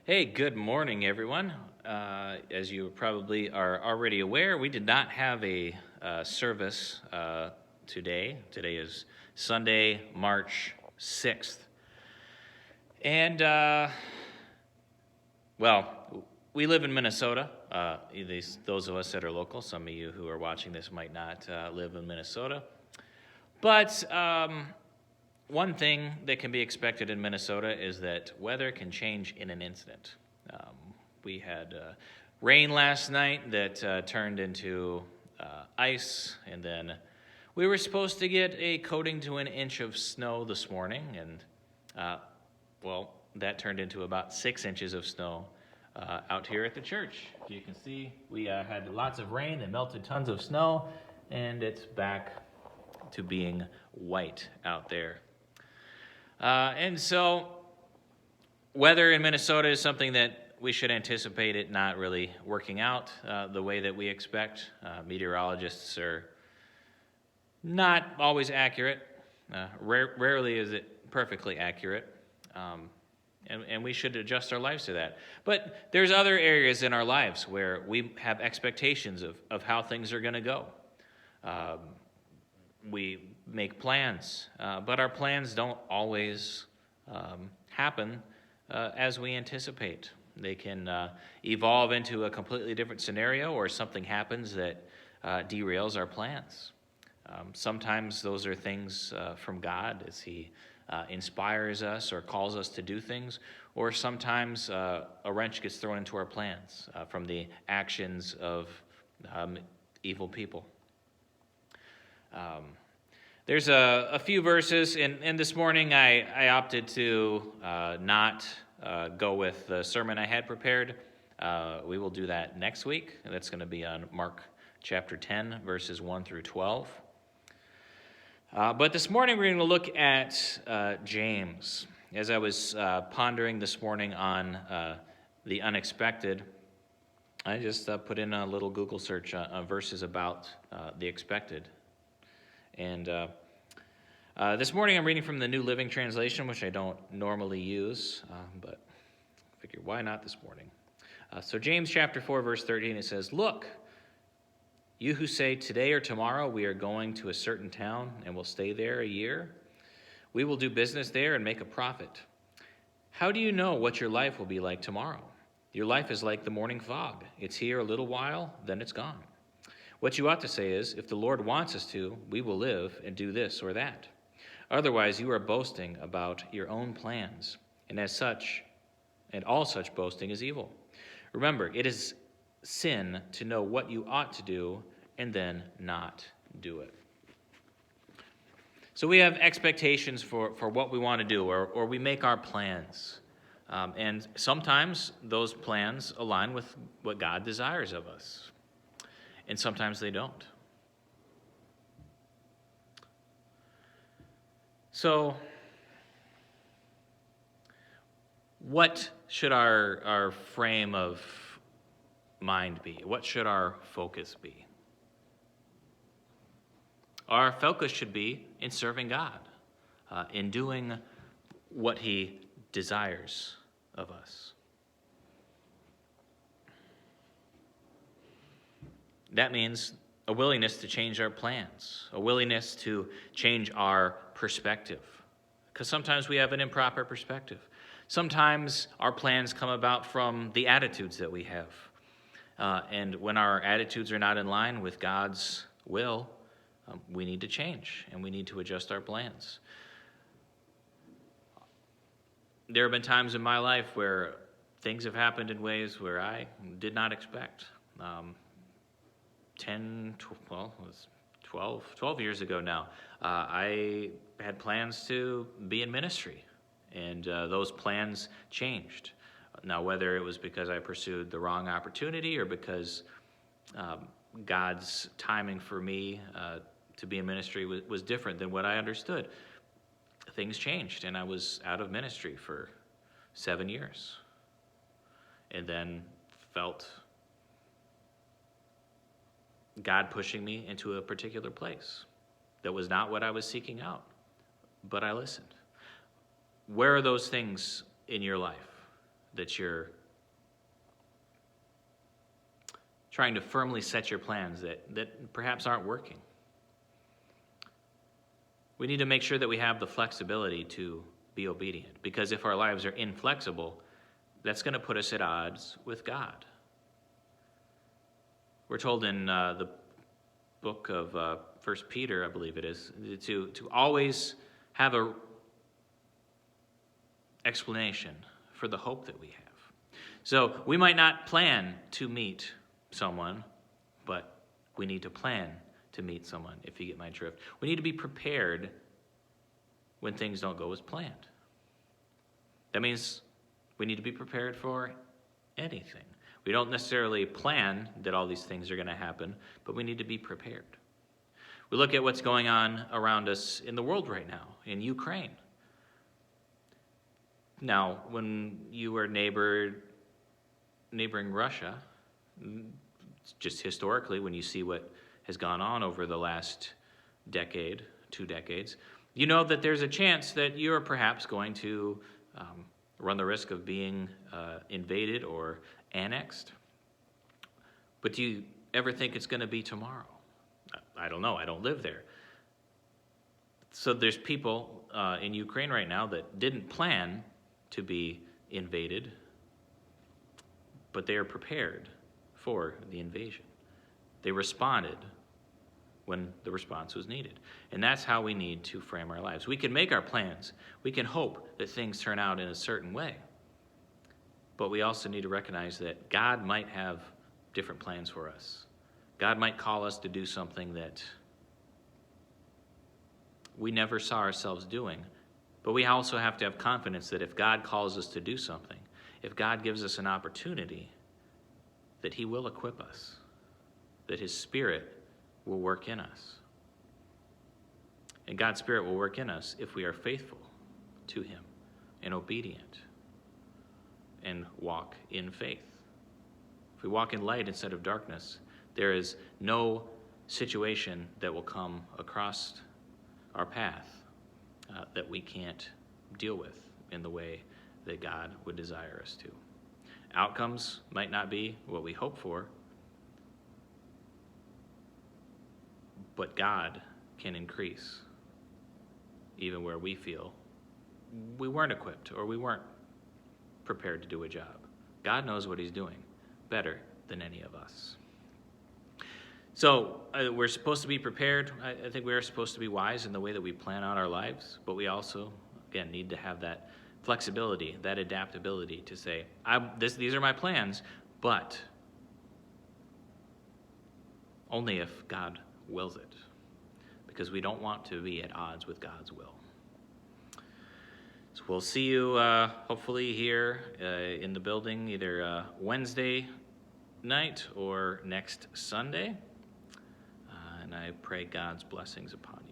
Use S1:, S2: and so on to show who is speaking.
S1: Hey, good morning, everyone. As you probably are already aware, we did not have a service today. Today is Sunday, March 6th. And, well, we live in Minnesota. At least those of us that are local. Some of you who are watching this might not live in Minnesota. But one thing that can be expected in Minnesota is that weather can change in an instant. We had rain last night that turned into ice, and then we were supposed to get a coating to an inch of snow this morning, and that turned into about 6 inches of snow out here at the church. You can see we had lots of rain that melted tons of snow, and it's back to being white out there. And so weather in Minnesota is something that we should anticipate it not really working out the way that we expect. Meteorologists are not always accurate. Rarely is it perfectly accurate. And we should adjust our lives to that. But there's other areas in our lives where we have expectations of how things are going to go. We make plans, but our plans don't always happen as we anticipate. They can evolve into a completely different scenario, or something happens that derails our plans. Sometimes those are things from God as He inspires us or calls us to do things, or sometimes a wrench gets thrown into our plans from the actions of evil people. There's a few verses, and this morning I opted to not go with the sermon I had prepared. We will do that next week, and that's going to be on Mark chapter 10, verses 1 through 12. But this morning we're going to look at James. As I was pondering this morning on the unexpected, I just put in a little Google search on verses about the expected. And this morning I'm reading from the New Living Translation, which I don't normally use, but I figured why not this morning. So James chapter 4, verse 13, it says, "Look, you who say today or tomorrow we are going to a certain town and will stay there a year, we will do business there and make a profit. How do you know what your life will be like tomorrow? Your life is like the morning fog. It's here a little while, then it's gone. What you ought to say is, if the Lord wants us to, we will live and do this or that. Otherwise, you are boasting about your own plans, and as such, and all such boasting is evil. Remember, it is sin to know what you ought to do and then not do it." So we have expectations for what we want to do, or we make our plans. And sometimes those plans align with what God desires of us, and sometimes they don't. So what should our frame of mind be? What should our focus be? Our focus should be in serving God, in doing what He desires of us. That means a willingness to change our plans, a willingness to change our perspective, because sometimes we have an improper perspective. Sometimes our plans come about from the attitudes that we have. And when our attitudes are not in line with God's will, we need to change, and we need to adjust our plans. There have been times in my life where things have happened in ways where I did not expect. 12 years ago now, I had plans to be in ministry, and those plans changed. Now, whether it was because I pursued the wrong opportunity or because God's timing for me to be in ministry was different than what I understood, things changed, and I was out of ministry for 7 years, and then felt God pushing me into a particular place that was not what I was seeking out, but I listened. Where are those things in your life? that you're trying to firmly set your plans that perhaps aren't working. We need to make sure that we have the flexibility to be obedient, because if our lives are inflexible, that's going to put us at odds with God. We're told in the book of 1 Peter, I believe it is, to always have a explanation for the hope that we have. So we might not plan to meet someone, but we need to plan to meet someone, if you get my drift. We need to be prepared when things don't go as planned. That means we need to be prepared for anything. We don't necessarily plan that all these things are going to happen, but we need to be prepared. We look at what's going on around us in the world right now, in Ukraine. Now, when you were neighboring Russia, just historically, when you see what has gone on over the last decade, 2 decades, you know that there's a chance that you're perhaps going to run the risk of being invaded or annexed. But do you ever think it's going to be tomorrow? I don't know. I don't live there. So there's people in Ukraine right now that didn't plan to be invaded, but they are prepared for the invasion. They responded when the response was needed. And that's how we need to frame our lives. We can make our plans. We can hope that things turn out in a certain way. But we also need to recognize that God might have different plans for us. God might call us to do something that we never saw ourselves doing. But we also have to have confidence that if God calls us to do something, if God gives us an opportunity, that he will equip us, that his Spirit will work in us. And God's Spirit will work in us if we are faithful to him and obedient and walk in faith. If we walk in light instead of darkness, there is no situation that will come across our path that we can't deal with in the way that God would desire us to. Outcomes might not be what we hope for, but God can increase even where we feel we weren't equipped or we weren't prepared to do a job. God knows what he's doing better than any of us. So we're supposed to be prepared. I think we are supposed to be wise in the way that we plan out our lives, but we also, again, need to have that flexibility, that adaptability to say, these are my plans, but only if God wills it, because we don't want to be at odds with God's will. So we'll see you hopefully here in the building either Wednesday night or next Sunday. And I pray God's blessings upon you.